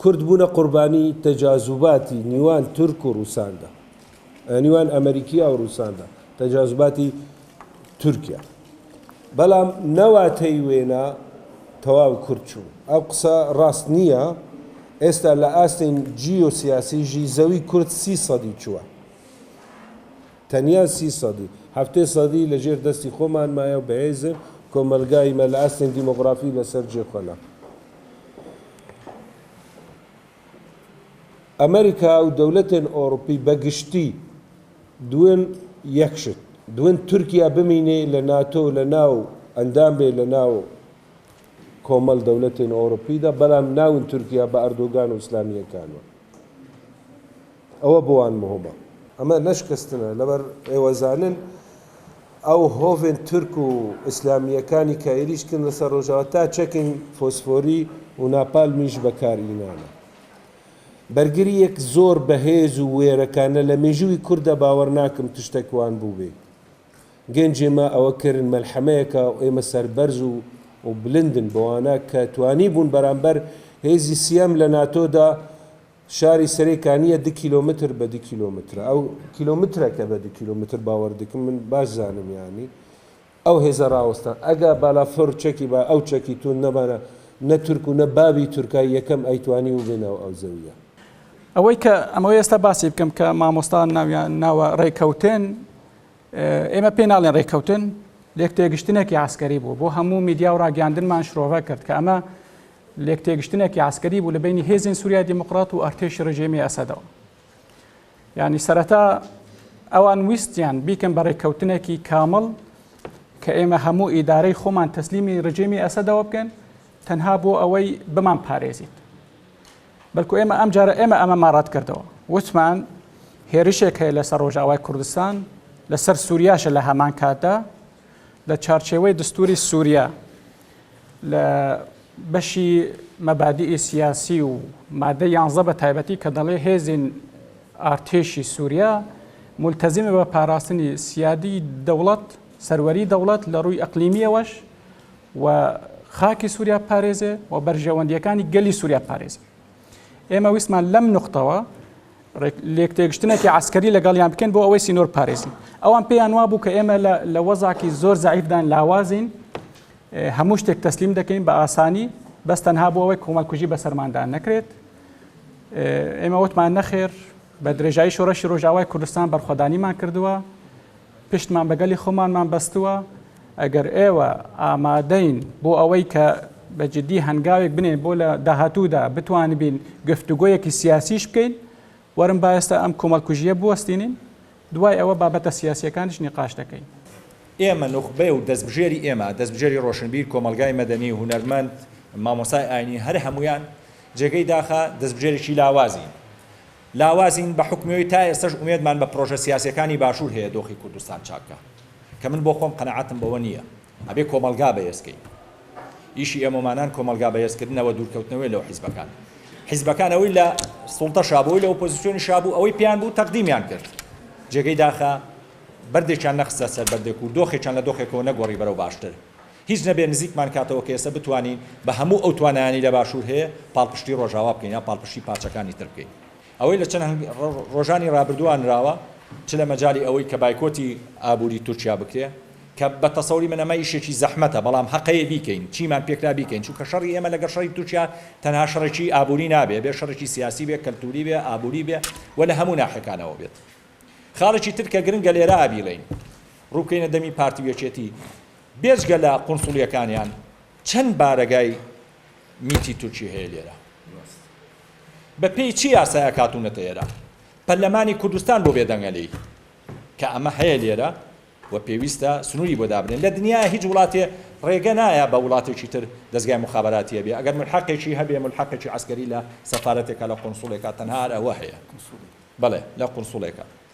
کورد بوونە قوربانی تەجاوزاتی نیوان تورک و ڕووساندا، نیوان ئەمریکا و ڕووساندا، تەجاوزاتی تورکیا. بەڵام نەواتەی وێنە تەواو کورد چوو. ئەو قسە ڕاست نییە. ئێستا لە ئاستین جیۆسیاسیژی زەوی کورد 30 سەدی چووە، تەنیا 30 سەدی، 7 سەدی لەژێر دەستی خۆمان مایە و بەهێزم کۆمەلگایمە لە ئاستین دیمۆغرافی لەسەر جێخۆنا. ئەمریکا و دەوڵەتێن ئۆڕۆپی بەگشتی دوێن یەکشت، دوێن تورکیا بمینێ لە ناتۆ لە ناو ئەندام بێ لە ناو کۆمەڵ دەوڵەتێن ئۆڕۆپیدا، بەڵام ناون تورکیا بە ئەردۆگان و ئیسلامیەکانەوە. ئەوە بۆوان مهمە. ئەمە نەشکستنە لەبەر ئێوەزانن ئەو هۆڤێن تورک و ئیسلامیەکانی کە عێریشکن لەسەر ڕۆژاوە تا چەکن فۆسفۆری و ناپال میش بەکارهێنانە. بەرگریەک زۆر بەهێز و وێرەکانە لە مێژووی کووردە باوەڕ ناکەم تشتێکوان بوو بێ. گەنجێمە ئەوە کردن مەلحەمەیەکە و ئێمە سەربەرز و بلندن بەوانە کە توانی بوون بەرامبەر هێزی سیەم لە ناتۆدا شاری سەرێکانیە 2 کیلۆمتر بە 2 کیلۆمتر، ئەو کیلۆمترەکە بە 2 کیلۆمتر باوەڕ دەکەم من باش زانم یانی ئەو هێزە ڕاوەستان ئەگە بالافڕ چەکی با ئەو چەکی تون نەبانە نە تورک و نە بابی تورکای یەکەم ئەیتوانی و بێنەوە ئەو زەویە. ئەوەی کە ئەمەوەی ئێستا باسی بکەم کە مامۆستان ناویان ناوە ڕێککەوتن، ئێمە پێ ناڵێن ڕێککەوتن، لێک تێگشتنێکی عسکەری بوو بۆ هەموو میدیا و ڕاگەاندنمان شرۆڤە کرد کە ئەمە لێک تێگشتنێکی عسکەری بوو لە بینی هێزین سووریا دیموقرات و ئەرتێشی ڕژێمی ئەسەدەوە. یعنی سەرەتا ئەوان ویستیان بیکەن بە ڕێککەوتنێکی کامڵ کە ئێمە هەموو ئیدارەی خۆمان تەسلیمی ڕژێمی ئەسەدەوە بکەن تەنها بۆ ئەوەی بمان پارێزیت. بەڵکو ئێمە ئەم جارە ئێمە ئەمەمان ڕەت کردەوە، وتمان هێرشێک هەیە لەسەر ڕۆژاوای کوردستان لەسەر سووریاشە لە هەمان کاتدا لە چارچێوەی دستوری سووریا لە بەشی مەبادیئی سیاسی و مادە 11 بە تایبەتی کە دەڵێ هێزین ئارتێشی سووریا ملتەزیمە بە پاراستنی سیادی دەوڵەت سەروەری دەوڵەت لە ڕووی ئەقلیمیەوەش و خاکی سووریا پارێزێ و بەرژەوەندیەکانی گەلی سووریا پارێزێ. ئێمە ویسمان لەم نقطەوە لێک تێگشتنێکی عسکەری لەگەڵیان بکەن بۆ ئەوەی سینۆر پارێزین. ئەوان پێیان وا بوو کە ئێمە لە وەزاکی زۆر زەعیفدان لاوازین، هەموو شتێک تەسلیم دەکەین بە ئاسانی، بەس تەنها بۆ ئەوەی کۆمەڵکوژی بەسەرماندان نەکرێت. ئێمە وتمان نەخێر بە درێژایی شۆڕەشی ڕۆژاوای کوردستان بەرخۆدانیمان کردووە، پشتمان بەگەلی خۆمانمان بەستووە. ئەگەر ئێوە ئامادەین بۆ ئەوەی کە بەجددی هەنگاوێک بنێن بۆ لە داهاتوودا بتوانبین گفتوگۆیەکی سیاسیش بکەین، وەرم بایستا ئەم کۆمەڵکوژیە بوەستینین، دوای ئەوە بابەتە سیاسیەکانش نیقاش دەکەین. ئێمە نوخبەی و دەستبژێری ئێمە دەستبژێری ڕۆشنبیر کۆمەلگای مەدەنی هونەرمەند مامۆسای ئاینی هەر هەمویان جێگەی داخە دەستبژێرێکی لاوازین بە حکومیەوەی تا ئێستاش ئومێدمان بە پرۆژە سیاسیەکانی باشوور هەیە دۆخی کوردستان چاکە کە من بۆ خۆم قەنەعەتم بەوە نییە. ئەبێ کۆمەلگا بەهێزکەین. ئیشی ئێمەمانان کۆمەلگا بەهێزکردنەوە دوورکەوتنەوەی لەو حیزبەکان ئەوەی لە سوڵتە شابووی لە ئۆپۆزیسیۆنی شابوو ئەوەی پیان بوو تەقدیمیان کرد، جێگەی داخە بەردێکیان نەخستە سەر بەردێک و دۆخێکیان لە دۆخێکەوە نەگۆڕی بەرەو باشتر. هیچ نەبێ نزیکمان کاتەوە کە ئێستا بتوانین بە هەموو ئەو توانایانی لە باشوور هەیە پاڵپشتی ڕۆژاوا بکەین یا پاڵپشتی پارچەکانی تر بکەین. ئەوەی لە چەند ڕۆژانی ڕابردووان راوە چ لە مەجای ئەوەی کە بایکۆتی ئابووری تورکیا بکرێ کە بە تەسەوری من ئەمە ئیشێکی زەحمەتە، بەڵام حەقەیە بیکەین، چیمان پێکرا بیکەین، چونکە شەڕی ئێمە لەگەڵ شەڕی تورکیا تەنها شەڕێکی ئابووری نابێ، بێ شەڕێکی سیاسی بێ، کەلتوری بێ، ئابووری بێ و لە هەموو ناحیەکانەوە بێت. خاڵێکی تر کە گرنگە لێرە ئابیڵین ڕووکەینە دەمی پارتی وێچێتی بێجگە لە قونسوڵیەکانیان چەند بارەگای میتی تورکی هەیە لێرە، بە پێی چی یاسایە کاتوونەتە ئێرە پەرلەمانی کوردستان بۆ بێدەنگەلەی کە ئەمە هەیە لێرە و پێویستە سنووری بۆ دابرێن. لە دنیا هیچ وڵاتێ ڕێگە نایە بە وڵاتێکی تر دەستگای مخابراتیە بێ، ئەگەر ملحەقێکی هەبێ ملحەقێکی عسکەری لە سەفارەتێکە لە قونسوڵێکە تەنها ئەوە هەیە، بەڵێ لە قونسوڵێکە